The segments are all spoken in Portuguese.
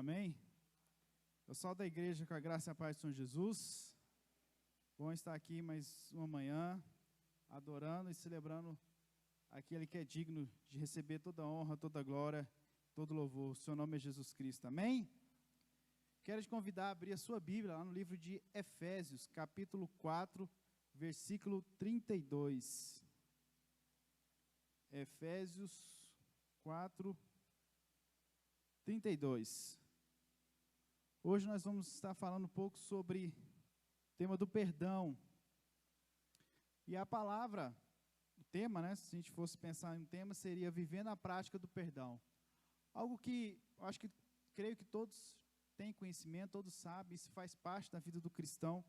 Amém? Eu sou da igreja com a graça e a paz de São Jesus. Bom estar aqui mais uma manhã, adorando e celebrando aquele que é digno de receber toda a honra, toda a glória, todo louvor. O seu nome é Jesus Cristo. Amém? Quero te convidar a abrir a sua Bíblia lá no livro de Efésios, capítulo 4, versículo 32. Efésios 4, 32. Hoje nós vamos estar falando um pouco sobre o tema do perdão. E a palavra, o tema, né, se a gente fosse pensar em um tema, seria viver na prática do perdão. Algo que eu acho que, creio que todos têm conhecimento, todos sabem, isso faz parte da vida do cristão,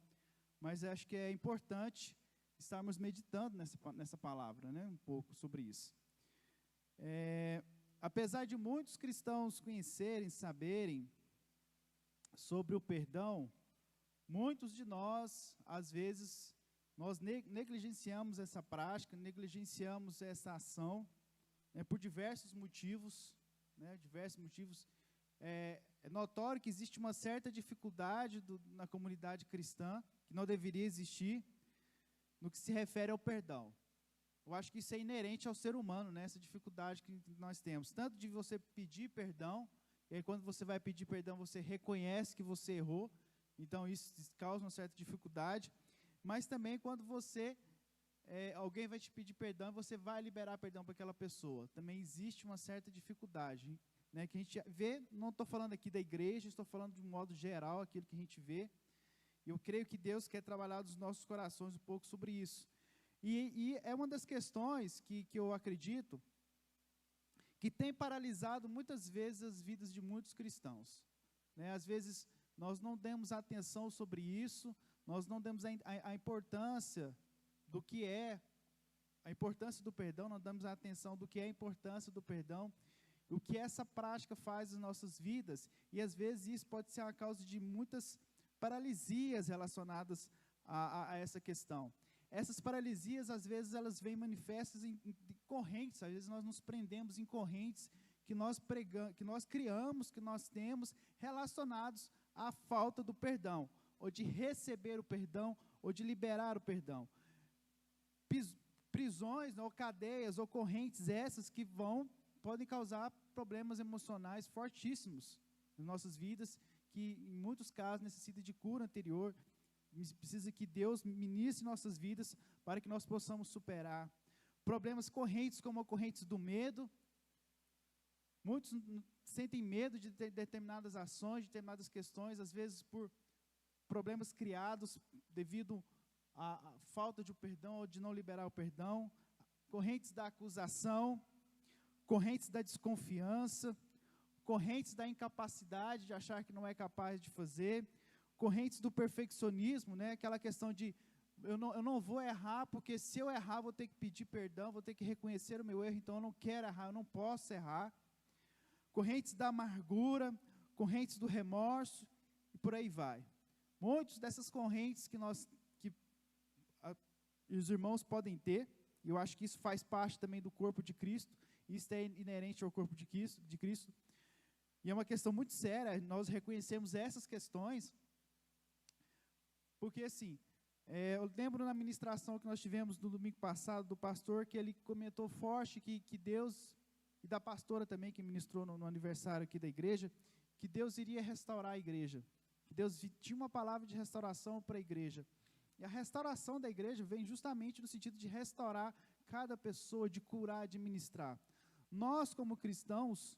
mas eu acho que é importante estarmos meditando nessa palavra, né, um pouco sobre isso. Apesar de muitos cristãos conhecerem, saberem sobre o perdão, muitos de nós, às vezes, nós negligenciamos essa prática, negligenciamos essa ação, né, por diversos motivos, né, É notório que existe uma certa dificuldade na comunidade cristã, que não deveria existir, no que se refere ao perdão. Eu acho que isso é inerente ao ser humano, né, essa dificuldade que nós temos, tanto de você pedir perdão, e aí quando você vai pedir perdão, você reconhece que você errou, então isso causa uma certa dificuldade, mas também quando alguém vai te pedir perdão, você vai liberar perdão para aquela pessoa, também existe uma certa dificuldade, né, que a gente vê, não estou falando aqui da igreja, estou falando de um modo geral, aquilo que a gente vê, e eu creio que Deus quer trabalhar nos nossos corações um pouco sobre isso. E é uma das questões que eu acredito que tem paralisado muitas vezes as vidas de muitos cristãos, né? Às vezes nós não damos atenção sobre isso, nós não damos a importância do que é a importância do perdão, não damos a atenção do que é a importância do perdão, o que essa prática faz nas nossas vidas, e às vezes isso pode ser a causa de muitas paralisias relacionadas a essa questão. Essas paralisias, às vezes, elas vêm manifestas em correntes, às vezes nós nos prendemos em correntes que nós criamos, que nós temos, relacionados à falta do perdão, ou de receber o perdão, ou de liberar o perdão. Prisões, ou cadeias, ou correntes essas que podem causar problemas emocionais fortíssimos nas nossas vidas, que em muitos casos necessitam de cura anterior, precisa que Deus ministre nossas vidas para que nós possamos superar. Problemas correntes como correntes do medo. Muitos sentem medo de determinadas ações, de determinadas questões, às vezes por problemas criados devido à falta de perdão ou de não liberar o perdão. Correntes da acusação, correntes da desconfiança, correntes da incapacidade de achar que não é capaz de fazer, correntes do perfeccionismo, né? Aquela questão de eu não vou errar, porque se eu errar, vou ter que pedir perdão, vou ter que reconhecer o meu erro, então eu não quero errar, eu não posso errar. Correntes da amargura, correntes do remorso, e por aí vai. Muitas dessas correntes que os irmãos podem ter, e eu acho que isso faz parte também do corpo de Cristo, isso é inerente ao corpo de Cristo, e é uma questão muito séria, nós reconhecemos essas questões, porque assim, eu lembro na ministração que nós tivemos no domingo passado, do pastor, que ele comentou forte que Deus, e da pastora também, que ministrou no aniversário aqui da igreja, que Deus iria restaurar a igreja, que Deus tinha uma palavra de restauração para a igreja, e a restauração da igreja vem justamente no sentido de restaurar cada pessoa, de curar, de ministrar. Nós como cristãos,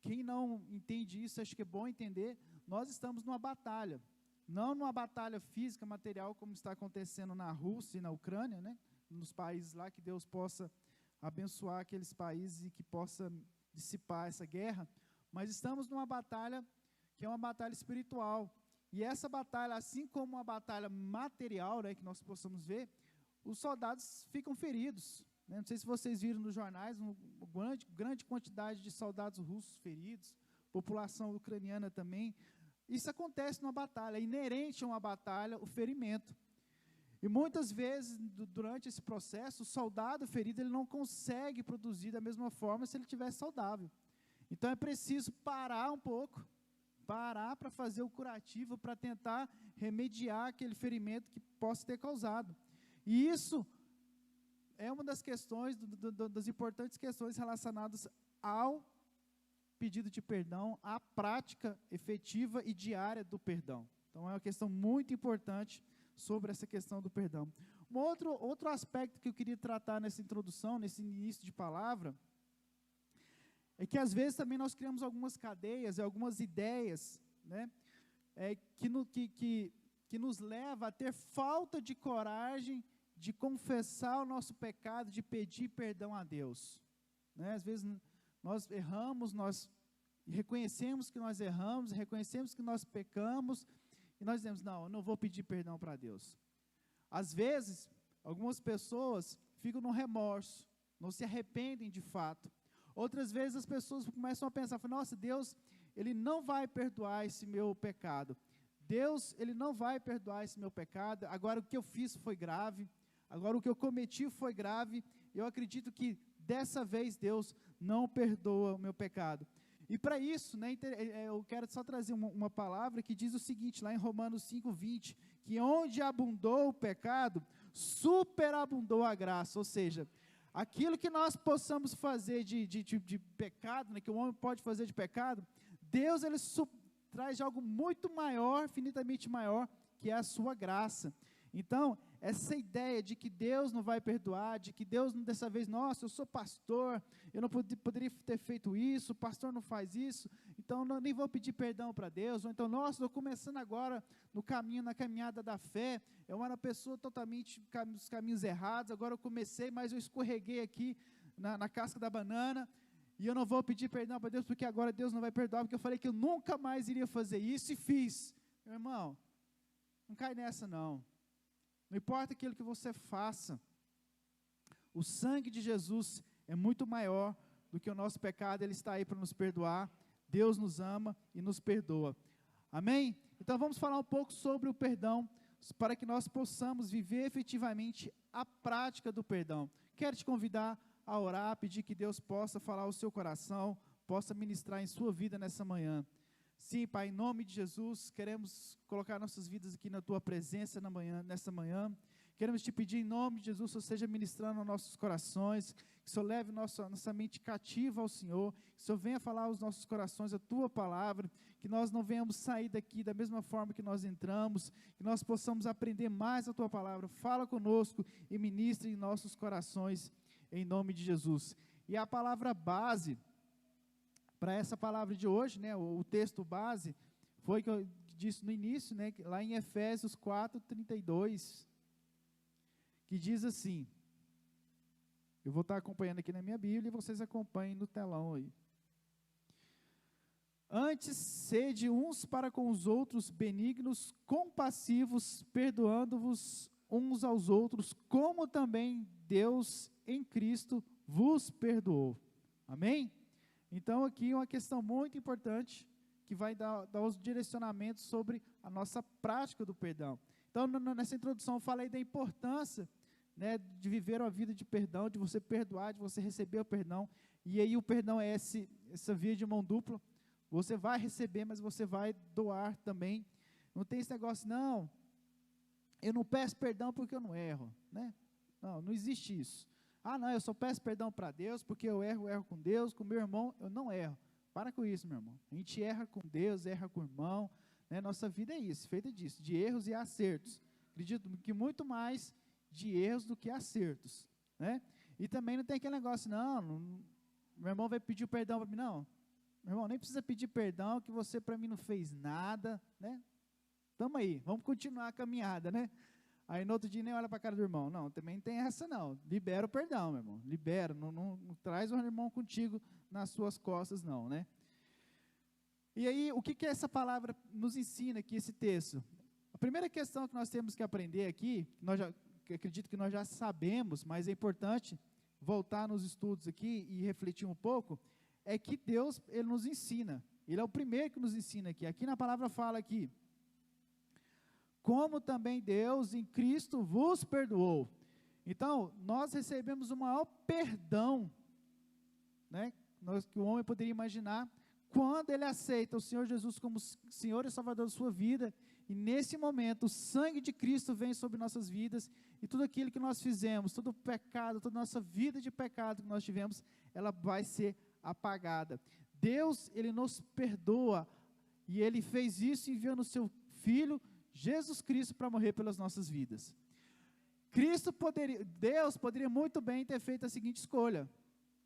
quem não entende isso, acho que é bom entender, nós estamos numa batalha, não numa batalha física, material, como está acontecendo na Rússia e na Ucrânia, né? Nos países lá, que Deus possa abençoar aqueles países e que possa dissipar essa guerra, mas estamos numa batalha que é uma batalha espiritual, e essa batalha, assim como uma batalha material, né, que nós possamos ver, os soldados ficam feridos, né? Não sei se vocês viram nos jornais, uma grande quantidade de soldados russos feridos, população ucraniana também. Isso acontece numa batalha, é inerente a uma batalha o ferimento. E muitas vezes, durante esse processo, o soldado ferido ele não consegue produzir da mesma forma se ele estiver saudável. Então é preciso parar um pouco, parar para fazer o curativo, para tentar remediar aquele ferimento que possa ter causado. E isso é uma das questões, das importantes questões relacionadas ao pedido de perdão, à prática efetiva e diária do perdão. Então, é uma questão muito importante sobre essa questão do perdão. Um outro aspecto que eu queria tratar nessa introdução, nesse início de palavra, é que às vezes também nós criamos algumas cadeias, algumas ideias, né, que nos leva a ter falta de coragem de confessar o nosso pecado, de pedir perdão a Deus. Né? Às vezes nós erramos, nós reconhecemos que nós erramos, reconhecemos que nós pecamos, e nós dizemos, não, eu não vou pedir perdão para Deus. Às vezes, algumas pessoas ficam no remorso, não se arrependem de fato. Outras vezes as pessoas começam a pensar, nossa, Deus, Ele não vai perdoar esse meu pecado. Deus, Ele não vai perdoar esse meu pecado. Agora o que eu fiz foi grave, agora o que eu cometi foi grave. Eu acredito que dessa vez Deus não perdoa o meu pecado. E para isso, né, eu quero só trazer uma palavra que diz o seguinte, lá em Romanos 5:20, que onde abundou o pecado, superabundou a graça. Ou seja, aquilo que nós possamos fazer de pecado, né, que o homem pode fazer de pecado, Deus ele traz algo muito maior, infinitamente maior, que é a sua graça. Então, essa ideia de que Deus não vai perdoar, de que Deus dessa vez, nossa, eu sou pastor, eu não poderia ter feito isso, o pastor não faz isso, então nem vou pedir perdão para Deus, ou então, nossa, estou começando agora no caminho, na caminhada da fé, eu era uma pessoa totalmente nos caminhos errados, agora eu comecei, mas eu escorreguei aqui na casca da banana, e eu não vou pedir perdão para Deus, porque agora Deus não vai perdoar, porque eu falei que eu nunca mais iria fazer isso, e fiz. Meu irmão, não cai nessa não. Não importa aquilo que você faça, o sangue de Jesus é muito maior do que o nosso pecado, Ele está aí para nos perdoar, Deus nos ama e nos perdoa. Amém? Então vamos falar um pouco sobre o perdão, para que nós possamos viver efetivamente a prática do perdão. Quero te convidar a orar, pedir que Deus possa falar ao seu coração, possa ministrar em sua vida nessa manhã. Sim, Pai, em nome de Jesus, queremos colocar nossas vidas aqui na Tua presença nessa manhã. Queremos Te pedir em nome de Jesus, que o Senhor esteja ministrando aos nossos corações, que o Senhor leve nossa mente cativa ao Senhor, que o Senhor venha falar aos nossos corações a Tua palavra, que nós não venhamos sair daqui da mesma forma que nós entramos, que nós possamos aprender mais a Tua palavra. Fala conosco e ministre em nossos corações, em nome de Jesus. E a palavra base para essa palavra de hoje, né, o texto base, foi que eu disse no início, né, lá em Efésios 4:32, que diz assim, eu vou estar acompanhando aqui na minha Bíblia e vocês acompanhem no telão aí. Antes, sede uns para com os outros benignos, compassivos, perdoando-vos uns aos outros, como também Deus em Cristo vos perdoou. Amém? Então, aqui uma questão muito importante, que vai dar os direcionamentos sobre a nossa prática do perdão. Então, nessa introdução, eu falei da importância, né, de viver uma vida de perdão, de você perdoar, de você receber o perdão. E aí o perdão é essa via de mão dupla. Você vai receber, mas você vai doar também. Não tem esse negócio, não, eu não peço perdão porque eu não erro, né? Não existe isso. Ah, não, eu só peço perdão para Deus, porque eu erro com Deus, com meu irmão, eu não erro. Para com isso, meu irmão. A gente erra com Deus, erra com o irmão, né? Nossa vida é isso, feita disso, de erros e acertos. Acredito que muito mais de erros do que acertos, né? E também não tem aquele negócio, não, meu irmão vai pedir perdão para mim, não. Meu irmão, nem precisa pedir perdão, que você para mim não fez nada, né? Tamo aí, vamos continuar a caminhada, né? Aí no outro dia nem olha para a cara do irmão. Não, também não tem essa não. Libera o perdão, meu irmão. Libera, não traz o irmão contigo nas suas costas não, né? E aí, o que essa palavra nos ensina aqui, esse texto? A primeira questão que nós temos que aprender aqui, que acredito que nós já sabemos, mas é importante voltar nos estudos aqui e refletir um pouco, é que Deus, Ele nos ensina. Ele é o primeiro que nos ensina aqui. Aqui na palavra fala aqui, como também Deus em Cristo vos perdoou. Então, nós recebemos o maior perdão, né, que o homem poderia imaginar, quando ele aceita o Senhor Jesus como Senhor e Salvador da sua vida, e nesse momento o sangue de Cristo vem sobre nossas vidas, e tudo aquilo que nós fizemos, todo o pecado, toda a nossa vida de pecado que nós tivemos, ela vai ser apagada. Deus, ele nos perdoa, e ele fez isso enviando o seu Filho, Jesus Cristo, para morrer pelas nossas vidas. Deus poderia muito bem ter feito a seguinte escolha: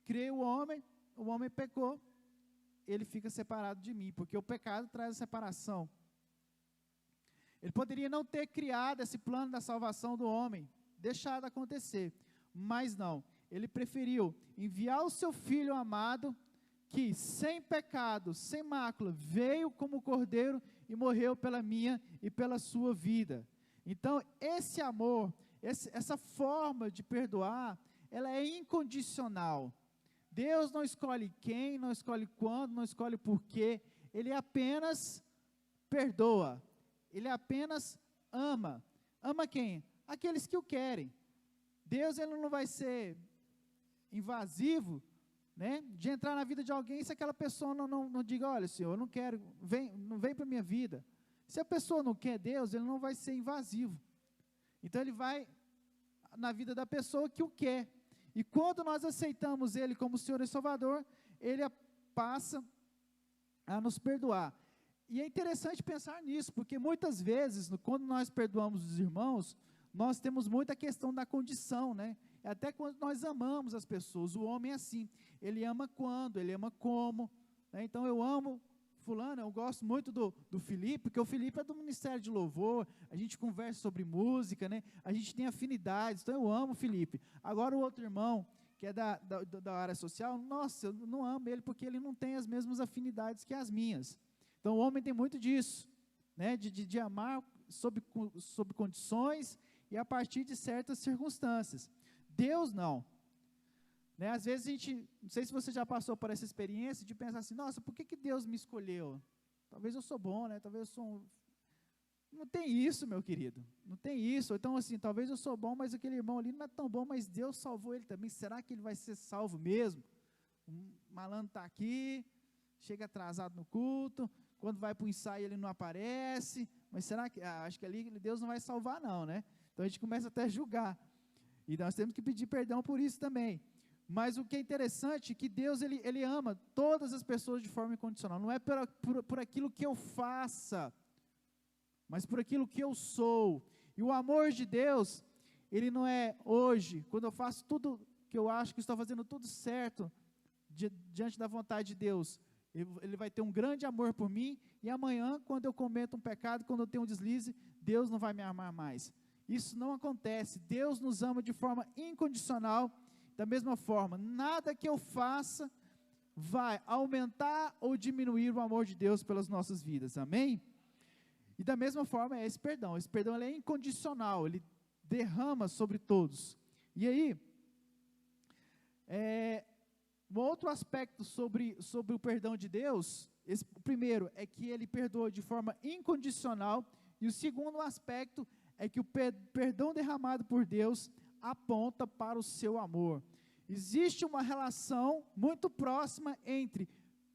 criei o homem pecou, ele fica separado de mim, porque o pecado traz a separação. Ele poderia não ter criado esse plano da salvação do homem, deixado acontecer, mas não, ele preferiu enviar o seu Filho amado, que sem pecado, sem mácula, veio como cordeiro e morreu pela minha e pela sua vida. Então, esse amor, essa forma de perdoar, ela é incondicional. Deus não escolhe quem, não escolhe quando, não escolhe porquê, ele apenas perdoa, ele apenas ama. Ama quem? Aqueles que o querem. Deus, ele não vai ser invasivo, né, de entrar na vida de alguém se aquela pessoa não diga: olha, Senhor, eu não quero, não vem para a minha vida. Se a pessoa não quer Deus, ele não vai ser invasivo. Então ele vai na vida da pessoa que o quer. E quando nós aceitamos ele como Senhor e Salvador, ele passa a nos perdoar. E é interessante pensar nisso, porque muitas vezes, quando nós perdoamos os irmãos, nós temos muita questão da condição, né? Até quando nós amamos as pessoas, o homem é assim, ele ama quando, ele ama como, né? Então eu amo fulano, eu gosto muito do Felipe, porque o Felipe é do Ministério de Louvor, a gente conversa sobre música, né? A gente tem afinidades, então eu amo o Felipe. Agora o outro irmão, que é da área social, nossa, eu não amo ele, porque ele não tem as mesmas afinidades que as minhas. Então o homem tem muito disso, né? De amar sob condições e a partir de certas circunstâncias. Deus não, né? Às vezes a gente, não sei se você já passou por essa experiência de pensar assim: nossa, por que Deus me escolheu? Talvez eu sou bom, né? Talvez eu sou Não tem isso, meu querido, não tem isso. Então assim, talvez eu sou bom, mas aquele irmão ali não é tão bom, mas Deus salvou ele também. Será que ele vai ser salvo mesmo? Um malandro está aqui, chega atrasado no culto, quando vai para o ensaio ele não aparece, mas será que, acho que ali Deus não vai salvar não, né? Então a gente começa até a julgar, e nós temos que pedir perdão por isso também. Mas o que é interessante é que Deus, ele ama todas as pessoas de forma incondicional, não é por aquilo que eu faça, mas por aquilo que eu sou. E o amor de Deus, ele não é hoje, quando eu faço tudo que eu acho que estou fazendo tudo certo, diante da vontade de Deus, ele vai ter um grande amor por mim, e amanhã, quando eu cometo um pecado, quando eu tenho um deslize, Deus não vai me amar mais. Isso não acontece. Deus nos ama de forma incondicional. Da mesma forma, nada que eu faça vai aumentar ou diminuir o amor de Deus pelas nossas vidas, amém? E da mesma forma é esse perdão ele é incondicional, ele derrama sobre todos. E aí, um outro aspecto sobre o perdão de Deus, o primeiro é que ele perdoa de forma incondicional, e o segundo aspecto é que o perdão derramado por Deus aponta para o seu amor. Existe uma relação muito próxima entre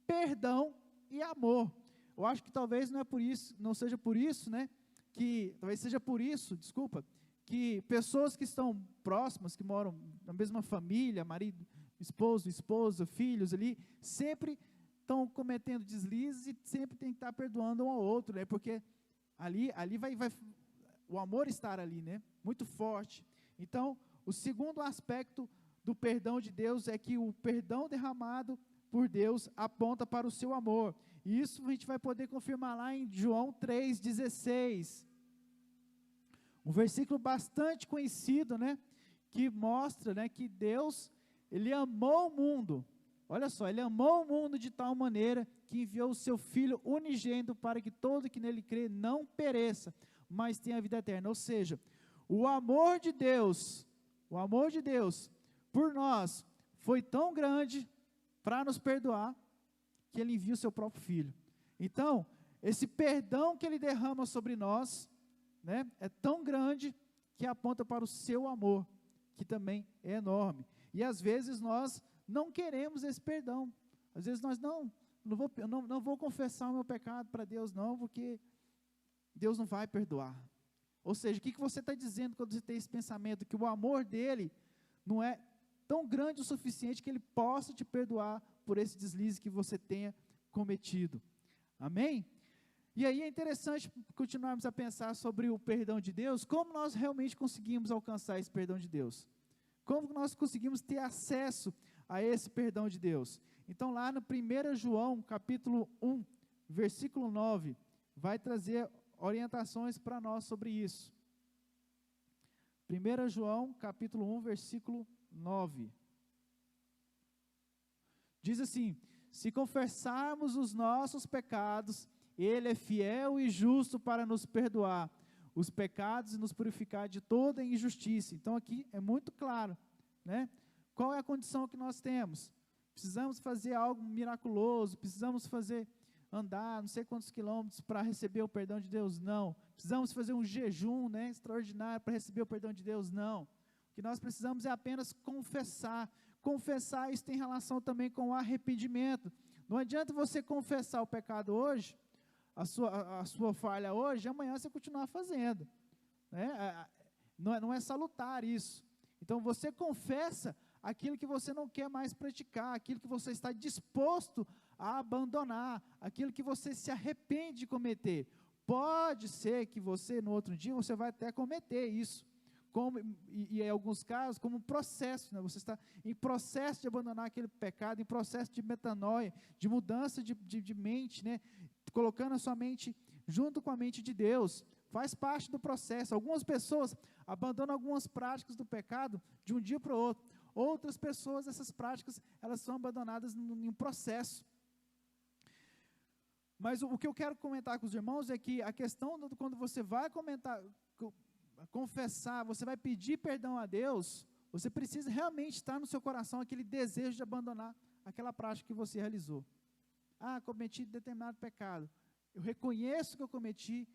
perdão e amor. Eu acho que talvez não seja por isso, né, talvez seja por isso, que pessoas que estão próximas, que moram na mesma família, marido, esposo, esposa, filhos ali, sempre estão cometendo deslizes e sempre tem que estar perdoando um ao outro, né, porque ali vai o amor estar ali, né, muito forte. Então, o segundo aspecto do perdão de Deus é que o perdão derramado por Deus aponta para o seu amor. E isso a gente vai poder confirmar lá em João 3,16. Um versículo bastante conhecido, né, que mostra, né, que Deus, ele amou o mundo. Olha só, ele amou o mundo de tal maneira que enviou o seu Filho unigênito para que todo que nele crê não pereça, mas tenha vida eterna. Ou seja, o amor de Deus por nós foi tão grande para nos perdoar, que ele envia o seu próprio Filho. Então, esse perdão que ele derrama sobre nós, né, é tão grande que aponta para o seu amor, que também é enorme. E às vezes nós não queremos esse perdão. Às vezes nós não vou confessar o meu pecado para Deus, não, porque Deus não vai perdoar. Ou seja, o que você está dizendo quando você tem esse pensamento? Que o amor dele não é tão grande o suficiente que ele possa te perdoar por esse deslize que você tenha cometido. Amém? E aí é interessante continuarmos a pensar sobre o perdão de Deus, como nós realmente conseguimos alcançar esse perdão de Deus. Como nós conseguimos ter acesso a esse perdão de Deus. Então lá no 1 João, capítulo 1, versículo 9, vai trazer orientações para nós sobre isso. 1 João, capítulo 1, versículo 9. Diz assim: se confessarmos os nossos pecados, Ele é fiel e justo para nos perdoar os pecados e nos purificar de toda injustiça. Então aqui é muito claro, né? Qual é a condição que nós temos? Precisamos fazer algo miraculoso, precisamos andar não sei quantos quilômetros para receber o perdão de Deus? Não. Precisamos fazer um jejum, né, extraordinário para receber o perdão de Deus? Não. O que nós precisamos é apenas confessar. Confessar, isso tem relação também com o arrependimento. Não adianta você confessar o pecado hoje, a sua falha hoje, e amanhã você continuar fazendo, né? Não é salutar isso. Então você confessa aquilo que você não quer mais praticar, aquilo que você está disposto a abandonar, aquilo que você se arrepende de cometer. Pode ser que você, no outro dia, você vai até cometer isso, e em alguns casos, como um processo, né? Você está em processo de abandonar aquele pecado, em processo de metanoia, de mudança de mente, né? Colocando a sua mente junto com a mente de Deus, faz parte do processo. Algumas pessoas abandonam algumas práticas do pecado de um dia para o outro. Outras pessoas, essas práticas, elas são abandonadas em um processo. Mas o que eu quero comentar com os irmãos é que a questão quando você vai confessar, você vai pedir perdão a Deus, você precisa realmente estar no seu coração aquele desejo de abandonar aquela prática que você realizou. Cometi determinado pecado, eu reconheço que eu cometi,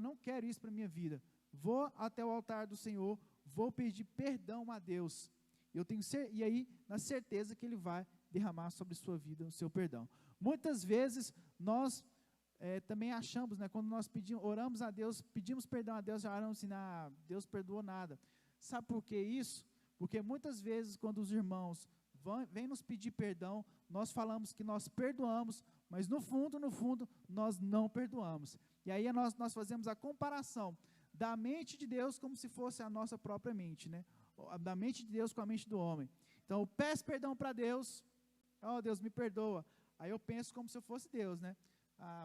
não quero isso para a minha vida, vou até o altar do Senhor, vou pedir perdão a Deus, e aí, na certeza que Ele vai derramar sobre sua vida o seu perdão. Muitas vezes, nós também achamos, né, quando nós oramos a Deus, pedimos perdão a Deus, já oramos assim, Deus perdoou nada. Sabe por que isso? Porque muitas vezes, quando os irmãos vêm nos pedir perdão, nós falamos que nós perdoamos, mas no fundo, nós não perdoamos. E aí nós fazemos a comparação da mente de Deus como se fosse a nossa própria mente, né? Da mente de Deus com a mente do homem. Então, eu peço perdão para Deus, Deus me perdoa. Aí eu penso como se eu fosse Deus, né?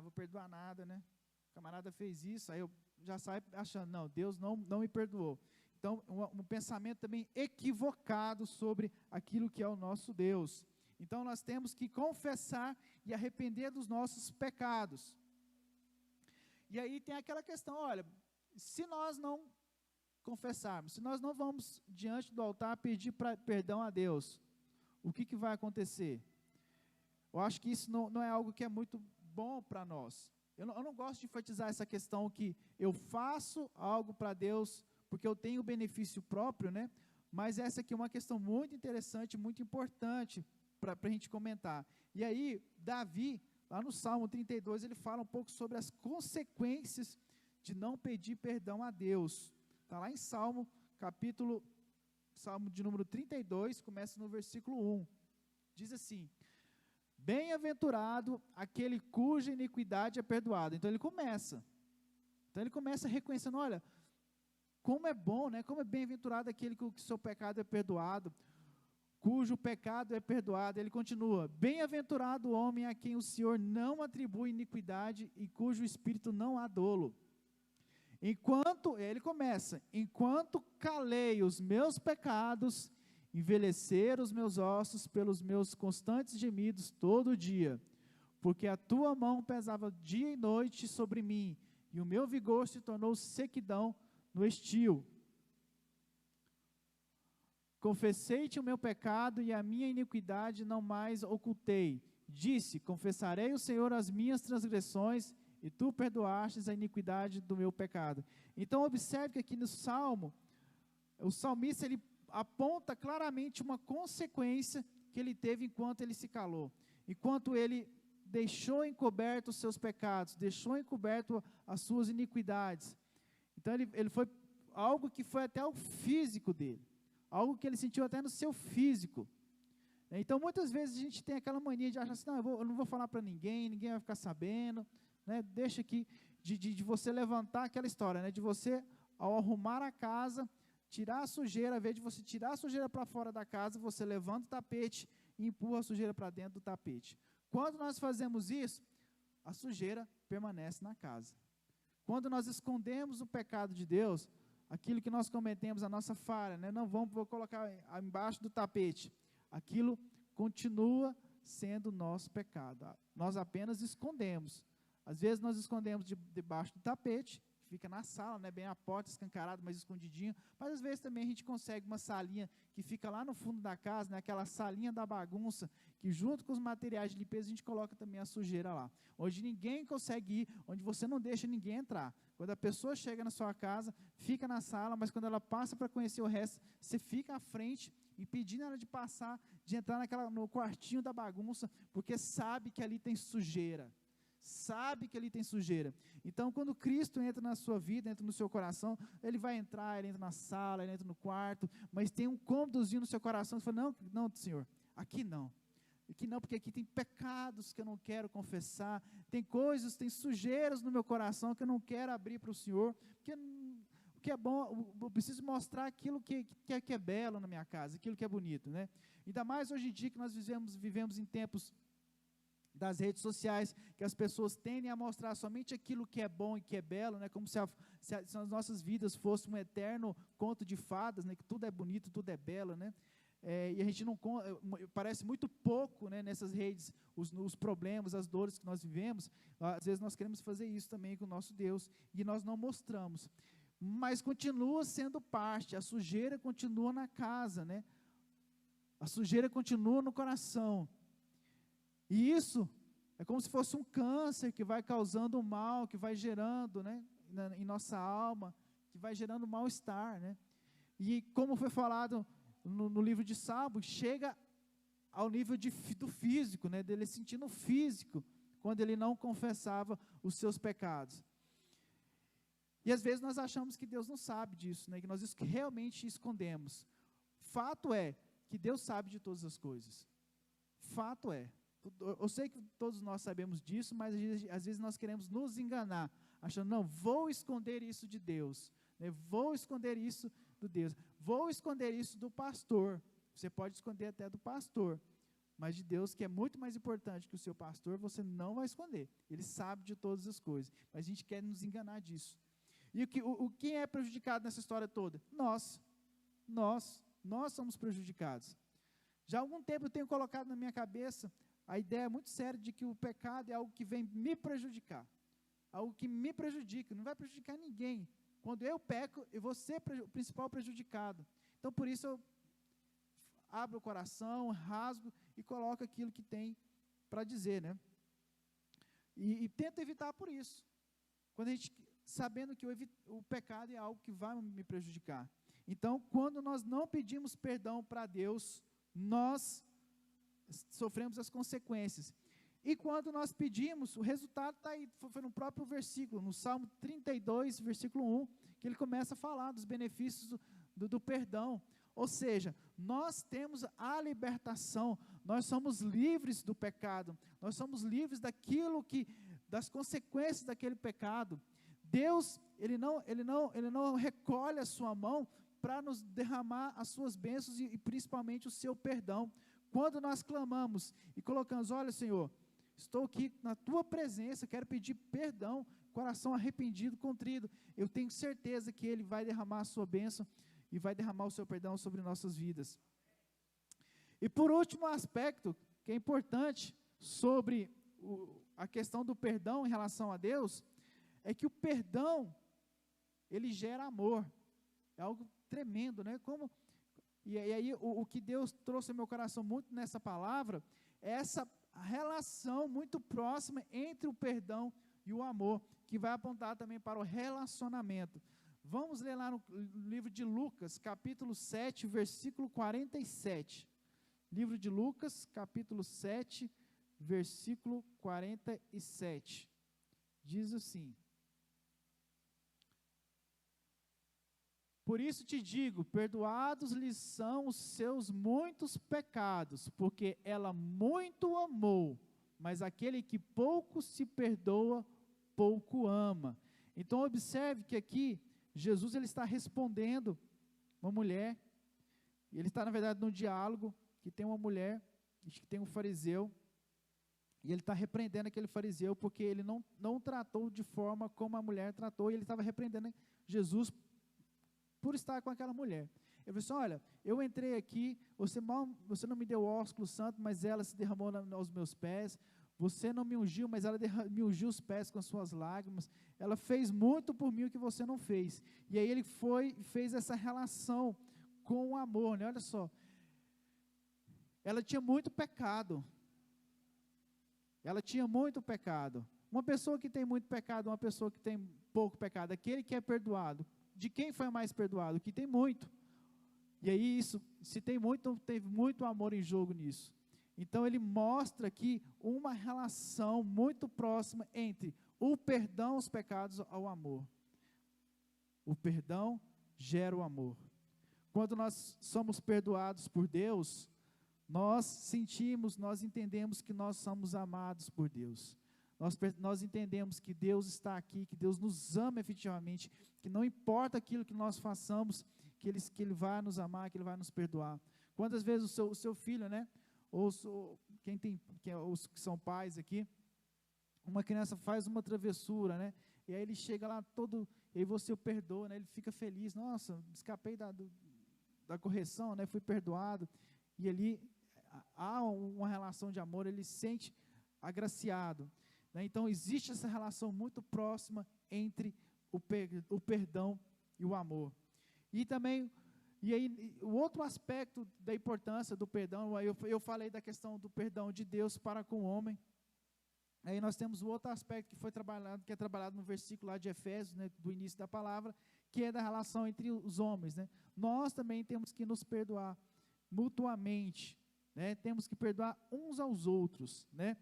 Vou perdoar nada, né? O camarada fez isso, aí eu já saio achando, não, Deus não me perdoou. Então, um pensamento também equivocado sobre aquilo que é o nosso Deus. Então, nós temos que confessar e arrepender dos nossos pecados. E aí tem aquela questão, olha, se nós não confessarmos, se nós não vamos diante do altar pedir perdão a Deus, o que vai acontecer? Eu acho que isso não é algo que é muito bom para nós. Eu não gosto de enfatizar essa questão que eu faço algo para Deus porque eu tenho benefício próprio, né? Mas essa aqui é uma questão muito interessante, muito importante para a gente comentar. E aí, Davi, lá no Salmo 32, ele fala um pouco sobre as consequências de não pedir perdão a Deus. Está lá em Salmo de número 32, começa no versículo 1. Diz assim: bem-aventurado aquele cuja iniquidade é perdoada. Então ele começa reconhecendo, olha, como é bom, né? Como é bem-aventurado aquele que o seu pecado é perdoado, cujo pecado é perdoado. Ele continua: bem-aventurado o homem a quem o Senhor não atribui iniquidade e cujo espírito não há dolo. Enquanto calei os meus pecados, envelheceram os meus ossos pelos meus constantes gemidos todo dia, porque a tua mão pesava dia e noite sobre mim, e o meu vigor se tornou sequidão no estio. Confessei-te o meu pecado e a minha iniquidade não mais ocultei. Disse: confessarei ao Senhor as minhas transgressões, e tu perdoastes a iniquidade do meu pecado. Então observe que aqui no Salmo, o salmista ele aponta claramente uma consequência que ele teve enquanto ele se calou, enquanto ele deixou encoberto os seus pecados, deixou encoberto as suas iniquidades. Então ele foi algo que foi até o físico dele, algo que ele sentiu até no seu físico. Então muitas vezes a gente tem aquela mania de achar assim, não, eu não vou falar para ninguém vai ficar sabendo, né? Deixa aqui, de você levantar aquela história, né? De você, ao arrumar a casa, tirar a sujeira, ao invés de você tirar a sujeira para fora da casa, você levanta o tapete e empurra a sujeira para dentro do tapete. Quando nós fazemos isso, a sujeira permanece na casa. Quando nós escondemos o pecado de Deus, aquilo que nós cometemos, a nossa falha, né? Vou colocar embaixo do tapete, aquilo continua sendo nosso pecado. Nós apenas escondemos. Às vezes nós escondemos debaixo do tapete, fica na sala, né, bem a porta, escancarado, mas escondidinho. Mas às vezes também a gente consegue uma salinha que fica lá no fundo da casa, né, aquela salinha da bagunça, que junto com os materiais de limpeza a gente coloca também a sujeira lá. Onde ninguém consegue ir, onde você não deixa ninguém entrar. Quando a pessoa chega na sua casa, fica na sala, mas quando ela passa para conhecer o resto, você fica à frente, impedindo ela de passar, de entrar no quartinho da bagunça, porque sabe que ali tem sujeira. Sabe que ali tem sujeira. Então, quando Cristo entra na sua vida, entra no seu coração, ele vai entrar, ele entra na sala, ele entra no quarto, mas tem um cômodozinho no seu coração, você fala, não, Senhor, aqui não, porque aqui tem pecados que eu não quero confessar, tem coisas, tem sujeiras no meu coração que eu não quero abrir para o Senhor, porque o que é bom, eu preciso mostrar aquilo que é belo na minha casa, aquilo que é bonito, né? Ainda mais hoje em dia que nós vivemos em tempos das redes sociais, que as pessoas tendem a mostrar somente aquilo que é bom e que é belo, né? Como se as nossas vidas fossem um eterno conto de fadas, né? Que tudo é bonito, tudo é belo, né? E a gente não parece muito pouco, né, nessas redes, os problemas, as dores que nós vivemos. Às vezes nós queremos fazer isso também com o nosso Deus, e nós não mostramos, mas continua sendo parte, a sujeira continua na casa, né? A sujeira continua no coração. E isso é como se fosse um câncer que vai causando um mal, que vai gerando, né, em nossa alma, que vai gerando mal-estar, né? E como foi falado no livro de Salmos, chega ao nível do físico, né, dele sentindo físico, quando ele não confessava os seus pecados. E às vezes nós achamos que Deus não sabe disso, né, que nós realmente escondemos. Fato é que Deus sabe de todas as coisas. Fato é. Eu sei que todos nós sabemos disso, mas às vezes nós queremos nos enganar, achando, não, vou esconder isso de Deus, né? Vou esconder isso do Deus, vou esconder isso do pastor. Você pode esconder até do pastor, mas de Deus, que é muito mais importante que o seu pastor, você não vai esconder. Ele sabe de todas as coisas, mas a gente quer nos enganar disso. E quem é prejudicado nessa história toda? Nós somos prejudicados. Já há algum tempo eu tenho colocado na minha cabeça a ideia muito séria de que o pecado é algo que vem me prejudicar, algo que me prejudica, não vai prejudicar ninguém. Quando eu peco, eu vou ser o principal prejudicado. Então, por isso eu abro o coração, rasgo e coloco aquilo que tem para dizer, né? E tento evitar por isso. Quando a gente, sabendo que o pecado é algo que vai me prejudicar. Então, quando nós não pedimos perdão para Deus, nós sofremos as consequências. E quando nós pedimos, o resultado está aí, foi no próprio versículo, no Salmo 32, versículo 1, que ele começa a falar dos benefícios do perdão. Ou seja, nós temos a libertação, nós somos livres do pecado, nós somos livres das consequências daquele pecado. Deus, ele não recolhe a sua mão para nos derramar as suas bênçãos e principalmente o seu perdão. Quando nós clamamos e colocamos, olha, Senhor, estou aqui na tua presença, quero pedir perdão, coração arrependido, contrito, eu tenho certeza que Ele vai derramar a sua bênção e vai derramar o seu perdão sobre nossas vidas. E por último aspecto, que é importante sobre a questão do perdão em relação a Deus, é que o perdão, ele gera amor. É algo tremendo, né? E aí o que Deus trouxe ao meu coração muito nessa palavra, é essa relação muito próxima entre o perdão e o amor, que vai apontar também para o relacionamento. Vamos ler lá no livro de Lucas, capítulo 7, versículo 47. Livro de Lucas, capítulo 7, versículo 47. Diz assim: por isso te digo, perdoados lhes são os seus muitos pecados, porque ela muito amou, mas aquele que pouco se perdoa, pouco ama. Então observe que aqui, Jesus ele está respondendo uma mulher, e ele está na verdade num diálogo, que tem uma mulher, que tem um fariseu, e ele está repreendendo aquele fariseu, porque ele não tratou de forma como a mulher tratou, e ele estava repreendendo Jesus por estar com aquela mulher. Ele falou assim: olha, eu entrei aqui, você não me deu o ósculo santo, mas ela se derramou aos meus pés, você não me ungiu, mas ela me ungiu os pés com as suas lágrimas, ela fez muito por mim o que você não fez. E aí ele fez essa relação com o amor, né? Olha só, ela tinha muito pecado, uma pessoa que tem muito pecado, uma pessoa que tem pouco pecado, aquele que é perdoado, de quem foi mais perdoado? Que tem muito. E aí se tem muito, então teve muito amor em jogo nisso. Então ele mostra aqui uma relação muito próxima entre o perdão aos pecados ao amor. O perdão gera o amor. Quando nós somos perdoados por Deus, nós entendemos que nós somos amados por Deus. Nós entendemos que Deus está aqui, que Deus nos ama efetivamente, que não importa aquilo que nós façamos, que Ele vai nos amar, que Ele vai nos perdoar. Quantas vezes o seu filho, né, ou os que são pais aqui, uma criança faz uma travessura, né, e aí ele chega lá e aí você o perdoa, né, ele fica feliz, nossa, escapei da correção, né, fui perdoado, e ali há uma relação de amor, ele se sente agraciado, né? Então existe essa relação muito próxima entre o perdão e o amor. E também, o outro aspecto da importância do perdão, eu falei da questão do perdão de Deus para com o homem. Aí nós temos o outro aspecto que é trabalhado no versículo lá de Efésios, né, do início da palavra, que é da relação entre os homens, né? Nós também temos que nos perdoar mutuamente, né? Temos que perdoar uns aos outros, né?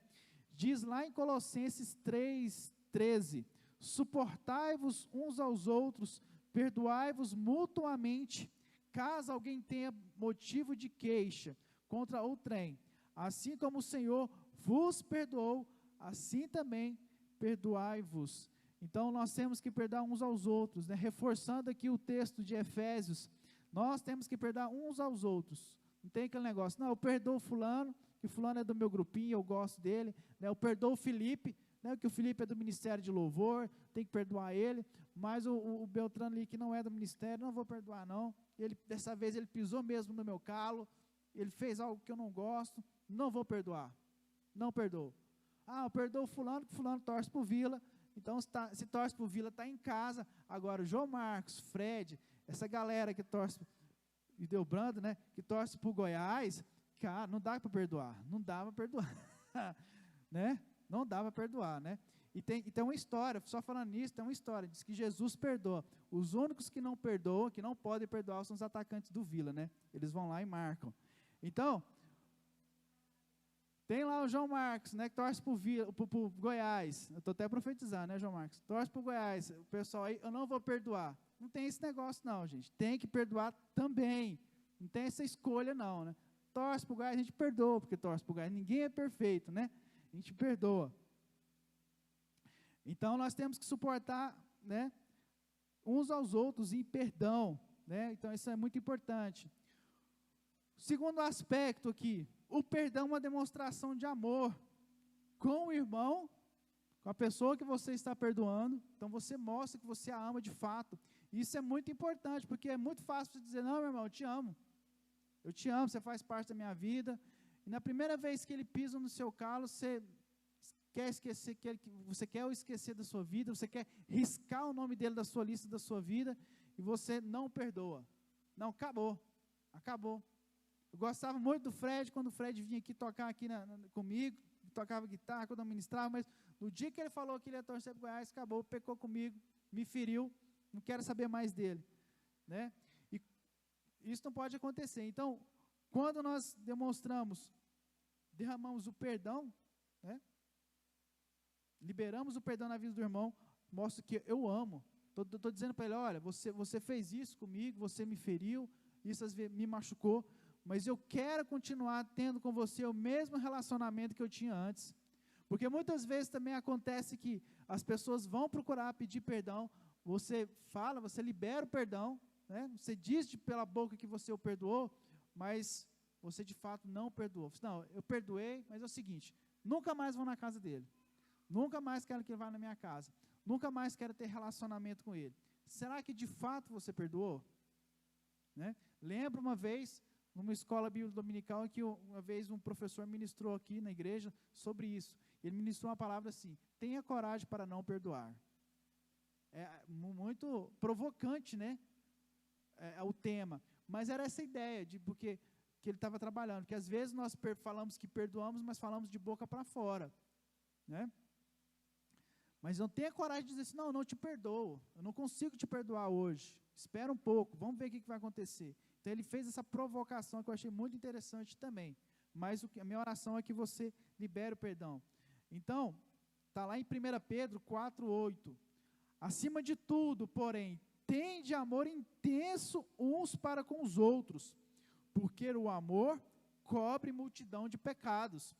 Diz lá em Colossenses 3:13, suportai-vos uns aos outros, perdoai-vos mutuamente, caso alguém tenha motivo de queixa contra outrem, assim como o Senhor vos perdoou, assim também perdoai-vos. Então nós temos que perdoar uns aos outros, né? Reforçando aqui o texto de Efésios, nós temos que perdoar uns aos outros. Não tem aquele negócio, não, eu perdoo fulano, que fulano é do meu grupinho, eu gosto dele, né? Eu perdoo o Felipe, né, que o Felipe é do Ministério de Louvor, tem que perdoar ele, mas o Beltrano ali que não é do Ministério, não vou perdoar não, dessa vez ele pisou mesmo no meu calo, ele fez algo que eu não gosto, não vou perdoar, não perdoo. Eu perdoo fulano, que fulano torce para o Vila, então se torce para o Vila, está em casa. Agora o João Marcos, Fred, essa galera que torce, e Delbrando, né, que torce para o Goiás, cara, não dá para perdoar, né? Não dá para perdoar, né? E tem uma história, só falando nisso, tem uma história, diz que Jesus perdoa. Os únicos que não perdoam, que não podem perdoar, são os atacantes do Vila, né? Eles vão lá e marcam. Então, tem lá o João Marcos, né, que torce pro Goiás. Eu estou até profetizando, né, João Marcos? Torce pro Goiás. O pessoal aí, eu não vou perdoar. Não tem esse negócio não, gente. Tem que perdoar também. Não tem essa escolha não, né? Torce pro Goiás, a gente perdoa, porque torce pro Goiás. Ninguém é perfeito, né? A gente perdoa. Então nós temos que suportar, né, uns aos outros em perdão, né? Então isso é muito importante. Segundo aspecto aqui, o perdão é uma demonstração de amor com o irmão, com a pessoa que você está perdoando. Então você mostra que você a ama de fato. Isso é muito importante, porque é muito fácil você dizer, não, meu irmão, eu te amo, você faz parte da minha vida. E na primeira vez que ele pisa no seu calo, você quer o esquecer da sua vida, você quer riscar o nome dele da sua lista da sua vida, e você não perdoa. Não, acabou. Eu gostava muito do Fred, quando o Fred vinha aqui tocar aqui comigo, tocava guitarra, quando eu ministrava, mas no dia que ele falou que ele ia torcer para o Goiás, acabou, pecou comigo, me feriu, não quero saber mais dele, né? E isso não pode acontecer. Então, quando nós derramamos o perdão, né? Liberamos o perdão na vida do irmão, mostra que eu amo. Estou dizendo para ele, olha, você fez isso comigo, você me feriu, isso às vezes me machucou, mas eu quero continuar tendo com você o mesmo relacionamento que eu tinha antes. Porque muitas vezes também acontece que as pessoas vão procurar pedir perdão, você fala, você libera o perdão, né? Você diz pela boca que você o perdoou, mas você de fato não perdoou. Não, eu perdoei, mas é o seguinte, nunca mais vou na casa dele, nunca mais quero que ele vá na minha casa, nunca mais quero ter relacionamento com ele. Será que de fato você perdoou? Né? Lembro uma vez, numa escola bíblica dominical, que uma vez um professor ministrou aqui na igreja sobre isso. Ele ministrou uma palavra assim, tenha coragem para não perdoar. É muito provocante, né? O tema, mas era essa ideia, porque que ele estava trabalhando, que às vezes nós falamos que perdoamos, mas falamos de boca para fora, né? Mas não tenha coragem de dizer assim, não te perdoo, eu não consigo te perdoar hoje, espera um pouco, vamos ver o que vai acontecer. Então ele fez essa provocação que eu achei muito interessante também, mas a minha oração é que você libere o perdão. Então, está lá em 1 Pedro 4:8, acima de tudo, porém, tende amor intenso uns para com os outros, porque o amor cobre multidão de pecados.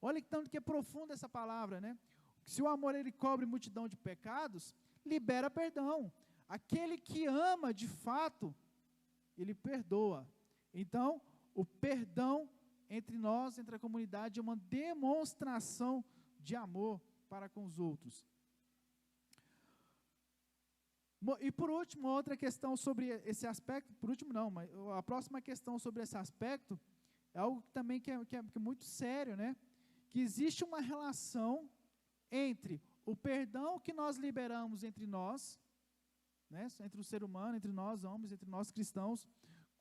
Olha que tanto que é profunda essa palavra, né? Se o amor ele cobre multidão de pecados, libera perdão. Aquele que ama de fato, ele perdoa. Então, o perdão entre nós, entre a comunidade, é uma demonstração de amor para com os outros. E por último, outra questão sobre esse aspecto, por último não, mas a próxima questão sobre esse aspecto, é algo também que é muito sério, né? Que existe uma relação entre o perdão que nós liberamos entre nós, né, entre o ser humano, entre nós homens, entre nós cristãos,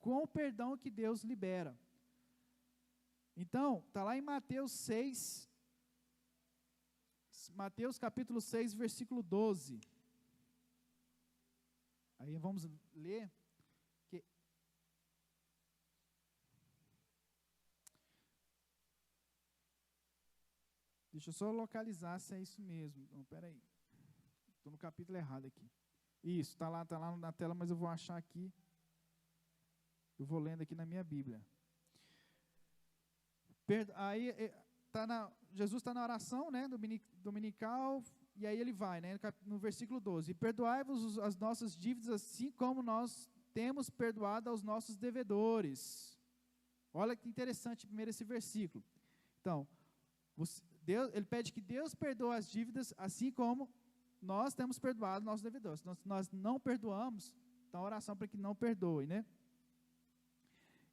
com o perdão que Deus libera. Então, está lá em Mateus capítulo 6, versículo 12. Aí vamos ler. Deixa eu só localizar se é isso mesmo. Não, peraí. Estou no capítulo errado aqui. Isso, está lá na tela, mas eu vou achar aqui. Eu vou lendo aqui na minha Bíblia. Aí, Jesus está na oração, né, dominical, e aí ele vai, né, no versículo 12. E perdoai-vos as nossas dívidas, assim como nós temos perdoado aos nossos devedores. Olha que interessante primeiro esse versículo. Então, ele pede que Deus perdoe as dívidas, assim como nós temos perdoado nossos devedores. Nós não perdoamos, então a oração para que não perdoe, né?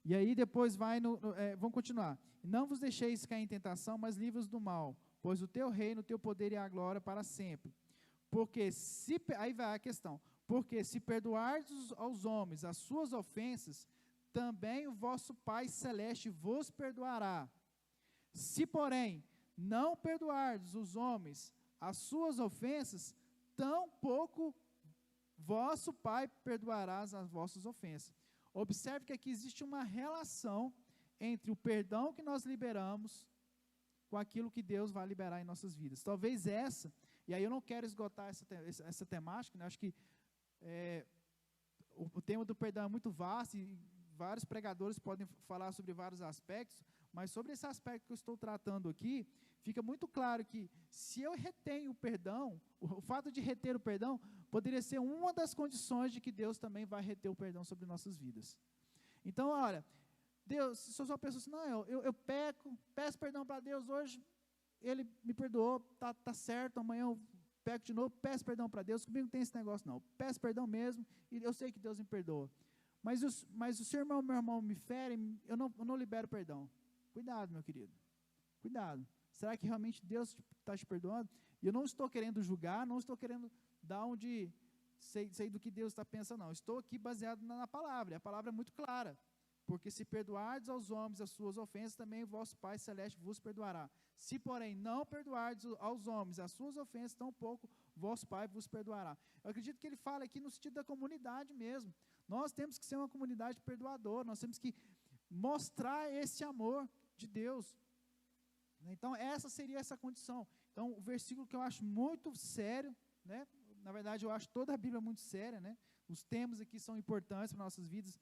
E aí depois vamos continuar. Não vos deixeis cair em tentação, mas livre-os do mal, pois o teu reino, o teu poder e a glória para sempre. Aí vai a questão, porque se perdoardes aos homens as suas ofensas, também o vosso Pai Celeste vos perdoará. Se, porém, não perdoardes os homens as suas ofensas, tampouco vosso Pai perdoará as vossas ofensas. Observe que aqui existe uma relação entre o perdão que nós liberamos com aquilo que Deus vai liberar em nossas vidas. Talvez e aí eu não quero esgotar essa temática, né? Acho que o tema do perdão é muito vasto e vários pregadores podem falar sobre vários aspectos, mas sobre esse aspecto que eu estou tratando aqui, fica muito claro que se eu retenho o perdão, o fato de reter o perdão, poderia ser uma das condições de que Deus também vai reter o perdão sobre nossas vidas. Então, olha, Deus, se eu sou uma pessoa assim, não, eu peco, peço perdão para Deus hoje, Ele me perdoou, tá certo, amanhã eu peco de novo, peço perdão para Deus, comigo não tem esse negócio não, peço perdão mesmo, e eu sei que Deus me perdoa. Mas o seu irmão, meu irmão me fere, eu não libero perdão. Cuidado, meu querido, cuidado. Será que realmente Deus está te perdoando? E eu não estou querendo julgar, não estou querendo dar onde sei do que Deus está pensando, não. Estou aqui baseado na palavra, e a palavra é muito clara. Porque se perdoardes aos homens as suas ofensas, também o vosso Pai Celeste vos perdoará. Se, porém, não perdoardes aos homens as suas ofensas, tampouco vosso Pai vos perdoará. Eu acredito que ele fala aqui no sentido da comunidade mesmo. Nós temos que ser uma comunidade perdoadora, nós temos que mostrar esse amor de Deus. Então, essa seria essa condição. Então, o versículo que eu acho muito sério, né? Na verdade, eu acho toda a Bíblia muito séria, né? Os temas aqui são importantes para nossas vidas,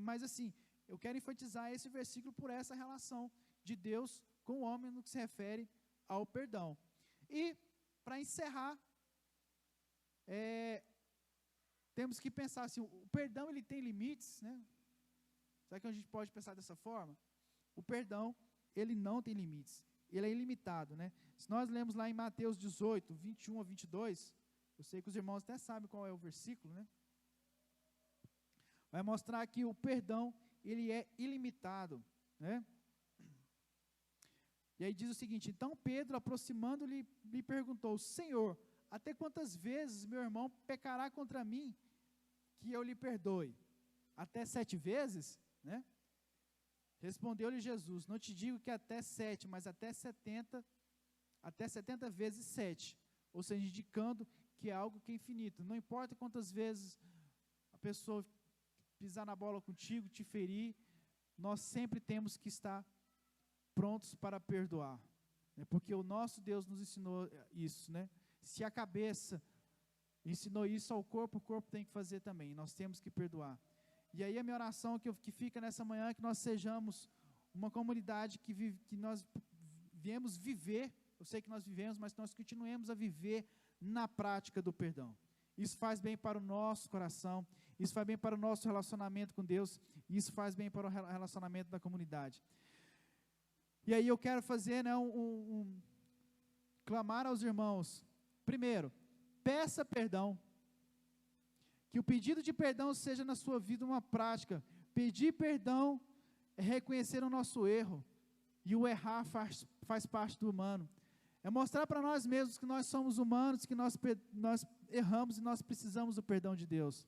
mas assim, eu quero enfatizar esse versículo por essa relação de Deus com o homem no que se refere ao perdão. E, para encerrar, temos que pensar assim, o perdão ele tem limites, né? Será que a gente pode pensar dessa forma? O perdão, ele não tem limites, ele é ilimitado, né? Se nós lemos lá em Mateus 18, 21 a 22, eu sei que os irmãos até sabem qual é o versículo, né? Vai mostrar que o perdão, ele é ilimitado, né? E aí diz o seguinte: então Pedro, aproximando-lhe, lhe perguntou: Senhor, até quantas vezes meu irmão pecará contra mim, que eu lhe perdoe? Até 7 vezes? Né? Respondeu-lhe Jesus: não te digo que até 7, mas até 70 vezes 7. Ou seja, indicando que é algo que é infinito. Não importa quantas vezes a pessoa pisar na bola contigo, te ferir, nós sempre temos que estar prontos para perdoar, né? Porque o nosso Deus nos ensinou isso, né? Se a cabeça ensinou isso ao corpo, o corpo tem que fazer também, nós temos que perdoar. E aí a minha oração que fica nessa manhã é que nós sejamos uma comunidade que nós viemos viver, eu sei que nós vivemos, mas que nós continuemos a viver na prática do perdão. Isso faz bem para o nosso coração, isso faz bem para o nosso relacionamento com Deus, e isso faz bem para o relacionamento da comunidade. E aí eu quero fazer, né, clamar aos irmãos. Primeiro, peça perdão. Que o pedido de perdão seja na sua vida uma prática. Pedir perdão é reconhecer o nosso erro. E o errar faz parte do humano. É mostrar para nós mesmos que nós somos humanos, que nós erramos e nós precisamos do perdão de Deus.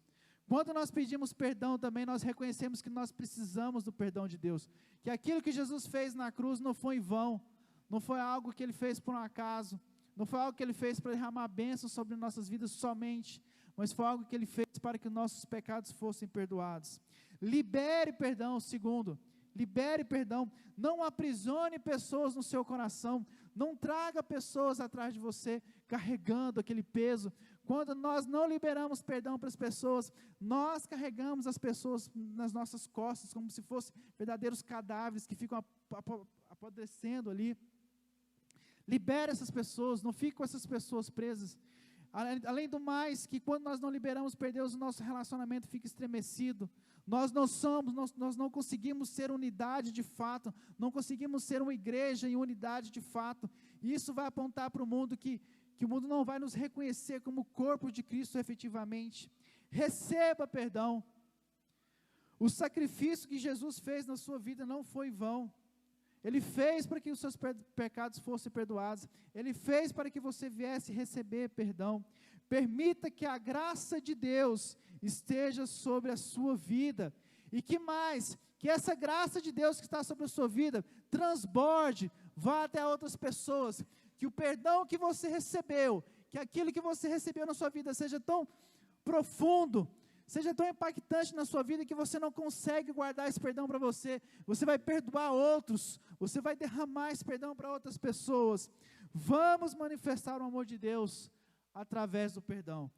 Quando nós pedimos perdão também, nós reconhecemos que nós precisamos do perdão de Deus. Que aquilo que Jesus fez na cruz não foi em vão, não foi algo que Ele fez por um acaso, não foi algo que Ele fez para derramar bênçãos sobre nossas vidas somente, mas foi algo que Ele fez para que nossos pecados fossem perdoados. Libere perdão, segundo, libere perdão, não aprisione pessoas no seu coração, não traga pessoas atrás de você carregando aquele peso. Quando nós não liberamos perdão para as pessoas, nós carregamos as pessoas nas nossas costas, como se fossem verdadeiros cadáveres que ficam apodrecendo ali. Libere essas pessoas, não fique com essas pessoas presas. Além do mais, que quando nós não liberamos perdão, o nosso relacionamento fica estremecido. Nós não conseguimos ser unidade de fato, não conseguimos ser uma igreja em unidade de fato. E isso vai apontar para o mundo que o mundo não vai nos reconhecer como corpo de Cristo efetivamente. Receba perdão. O sacrifício que Jesus fez na sua vida não foi em vão. Ele fez para que os seus pecados fossem perdoados. Ele fez para que você viesse receber perdão. Permita que a graça de Deus esteja sobre a sua vida. E que mais? Que essa graça de Deus que está sobre a sua vida transborde, vá até outras pessoas. Que o perdão que você recebeu, que aquilo que você recebeu na sua vida seja tão profundo, seja tão impactante na sua vida que você não consegue guardar esse perdão para você. Você vai perdoar outros, você vai derramar esse perdão para outras pessoas. Vamos manifestar o amor de Deus através do perdão.